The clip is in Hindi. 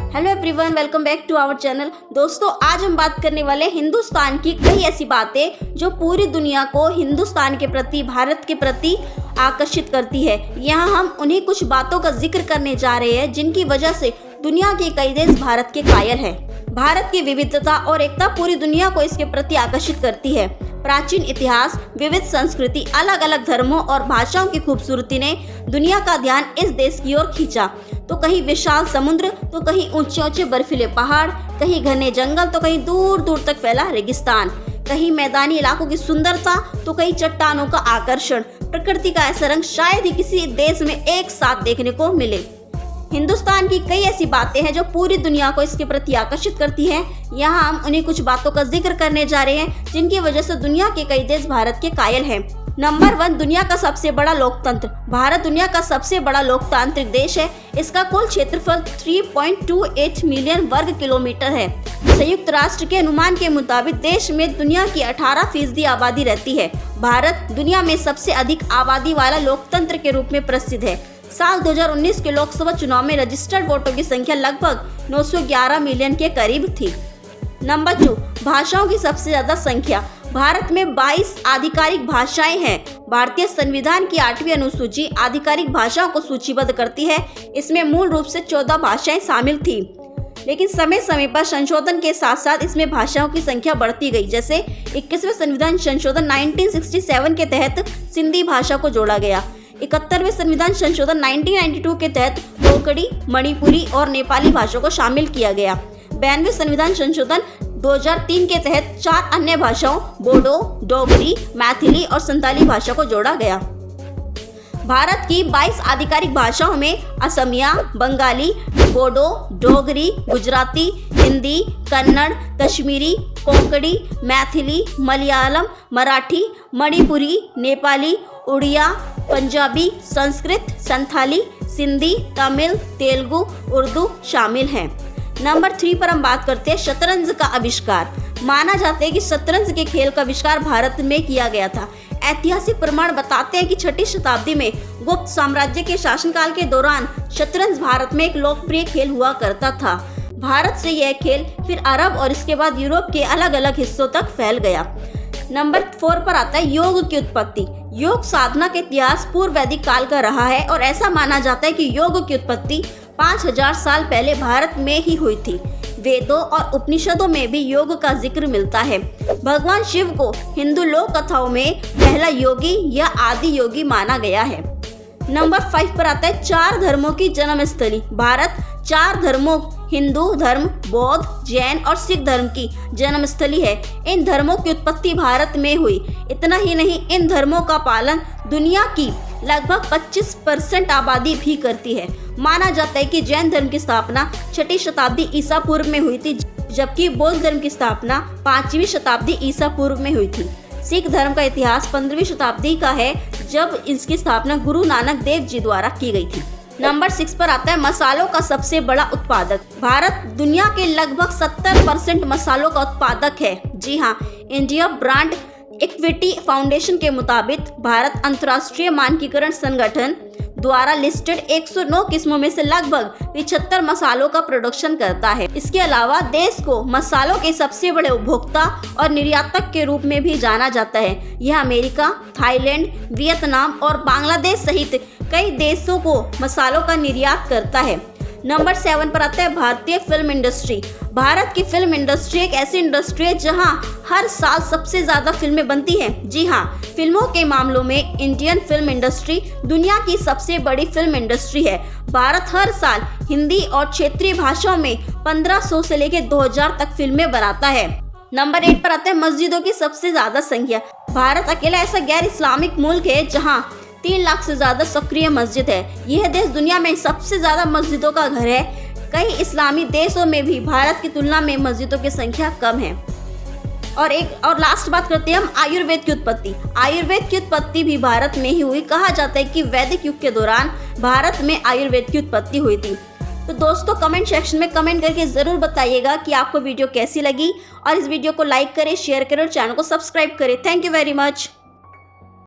Hello everyone, welcome back to our channel. दोस्तों, आज हम बात करने वाले हिंदुस्तान की कई ऐसी बातें जो पूरी दुनिया को हिंदुस्तान के प्रति, भारत के प्रति आकर्षित करती है। यहाँ हम उन्हीं कुछ बातों का जिक्र करने जा रहे हैं जिनकी वजह से दुनिया के कई देश भारत के कायल हैं। भारत की विविधता और एकता पूरी दुनिया को इसके प्रति आकर्षित करती है। प्राचीन इतिहास, विविध संस्कृति, अलग अलग धर्मों और भाषाओं की खूबसूरती ने दुनिया का ध्यान इस देश की ओर खींचा। तो कहीं विशाल समुद्र, तो कहीं ऊंचे ऊंचे बर्फीले पहाड़, कहीं घने जंगल, तो कहीं दूर दूर तक फैला रेगिस्तान, कहीं मैदानी इलाकों की सुंदरता, तो कहीं चट्टानों का आकर्षण। प्रकृति का ऐसा रंग शायद ही किसी देश में एक साथ देखने को मिले। हिंदुस्तान की कई ऐसी बातें हैं जो पूरी दुनिया को इसके प्रति आकर्षित करती हैं। यहाँ हम उन्हीं कुछ बातों का जिक्र करने जा रहे हैं जिनकी वजह से दुनिया के कई देश भारत के कायल हैं। नंबर 1, दुनिया का सबसे बड़ा लोकतंत्र। भारत दुनिया का सबसे बड़ा लोकतांत्रिक देश है। इसका कुल क्षेत्रफल 3.28 मिलियन वर्ग किलोमीटर है। संयुक्त राष्ट्र के अनुमान के मुताबिक देश में दुनिया की 18% आबादी रहती है। भारत दुनिया में सबसे अधिक आबादी वाला लोकतंत्र के रूप में प्रसिद्ध है। साल 2019 के लोकसभा चुनाव में रजिस्टर्ड वोटों की संख्या लगभग 911 मिलियन के करीब थी। नंबर 2, भाषाओं की सबसे ज्यादा संख्या। भारत में 22 आधिकारिक भाषाएं हैं। भारतीय संविधान की 8वीं अनुसूची आधिकारिक भाषाओं को सूचीबद्ध करती है। इसमें मूल रूप से 14 भाषाएं शामिल थी, लेकिन समय समय पर संशोधन के साथ साथ इसमें भाषाओं की संख्या बढ़ती गई। जैसे 21वें संविधान संशोधन 1967 के तहत सिंधी भाषा को जोड़ा गया। 71वें संविधान संशोधन 1992 के तहत कोंकणी, मणिपुरी और नेपाली भाषाओं को शामिल किया गया। 92वें संविधान संशोधन 2003 के तहत 4 अन्य भाषाओं बोडो, डोगरी, मैथिली और संताली भाषा को जोड़ा गया। भारत की 22 आधिकारिक भाषाओं में असमिया, बंगाली, बोडो, डोगरी, गुजराती, हिंदी, कन्नड़, कश्मीरी, कोंकणी, मैथिली, मलयालम, मराठी, मणिपुरी, नेपाली, उड़िया, पंजाबी, संस्कृत, संथाली, सिंधी, तमिल, तेलुगु, उर्दू शामिल हैं। नंबर 3 पर हम बात करते हैं शतरंज का आविष्कार। माना जाता है कि शतरंज के खेल का आविष्कार भारत में किया गया था। ऐतिहासिक प्रमाण बताते हैं कि 6ठी शताब्दी में गुप्त साम्राज्य के शासनकाल के दौरान शतरंज भारत में एक लोकप्रिय खेल हुआ करता था। भारत से यह खेल फिर अरब और इसके बाद यूरोप के अलग अलग हिस्सों तक फैल गया। नंबर 4 पर आता है योग की उत्पत्ति। योग साधना का इतिहास पूर्व वैदिक काल का रहा है और ऐसा माना जाता है कि योग की उत्पत्ति 5000 साल पहले भारत में ही हुई थी। वेदों और उपनिषदों में भी योग का जिक्र मिलता है। भगवान शिव को हिंदू लोक कथाओं में पहला योगी या आदि योगी माना गया है। नंबर 5 पर आता है 4 धर्मों की जन्मस्थली। भारत 4 धर्मों, हिंदू धर्म, बौद्ध, जैन और सिख धर्म की जन्मस्थली है। इन धर्मों की उत्पत्ति भारत में हुई। इतना ही नहीं, इन धर्मों का पालन दुनिया की लगभग 25% आबादी भी करती है। माना जाता है कि जैन धर्म की स्थापना 6ठी शताब्दी ईसा पूर्व में हुई थी, जबकि बौद्ध धर्म की स्थापना 5वीं शताब्दी ईसा पूर्व में हुई थी। सिख धर्म का इतिहास 15वीं शताब्दी का है, जब इसकी स्थापना गुरु नानक देव जी द्वारा की गई थी। नंबर 6 पर आता है मसालों का सबसे बड़ा उत्पादक। भारत दुनिया के लगभग 70% मसालों का उत्पादक है। जी हाँ, इंडिया ब्रांड इक्विटी फाउंडेशन के मुताबिक भारत अंतर्राष्ट्रीय मानकीकरण संगठन द्वारा लिस्टेड 109 किस्मों में से लगभग 75 मसालों का प्रोडक्शन करता है। इसके अलावा देश को मसालों के सबसे बड़े उपभोक्ता और निर्यातक के रूप में भी जाना जाता है। यह अमेरिका, थाईलैंड, वियतनाम और बांग्लादेश सहित कई देशों को मसालों का निर्यात करता है। नंबर 7 पर आता है भारतीय फिल्म इंडस्ट्री। भारत की फिल्म इंडस्ट्री एक ऐसी इंडस्ट्री है जहां हर साल सबसे ज्यादा फिल्में बनती हैं। जी हाँ, फिल्मों के मामलों में इंडियन फिल्म इंडस्ट्री दुनिया की सबसे बड़ी फिल्म इंडस्ट्री है। भारत हर साल हिंदी और क्षेत्रीय भाषाओं में 1500 से लेकर 2000 तक फिल्में बनाता है। नंबर 8 पर आता है मस्जिदों की सबसे ज्यादा संख्या। भारत अकेला ऐसा गैर इस्लामिक मुल्क है जहाँ 3 लाख से ज्यादा सक्रिय मस्जिद है। यह देश दुनिया में सबसे ज्यादा मस्जिदों का घर है। कई इस्लामी देशों में भी भारत की तुलना में मस्जिदों की संख्या कम है। और लास्ट बात करते हैं हम आयुर्वेद की उत्पत्ति। आयुर्वेद की उत्पत्ति भी भारत में ही हुई। कहा जाता है कि वैदिक युग के दौरान भारत में आयुर्वेद की उत्पत्ति हुई थी। तो दोस्तों, कमेंट सेक्शन में कमेंट करके जरूर बताइएगा कि आपको वीडियो कैसी लगी और इस वीडियो को लाइक करें, शेयर करें और चैनल को सब्सक्राइब करें। Thank you very much.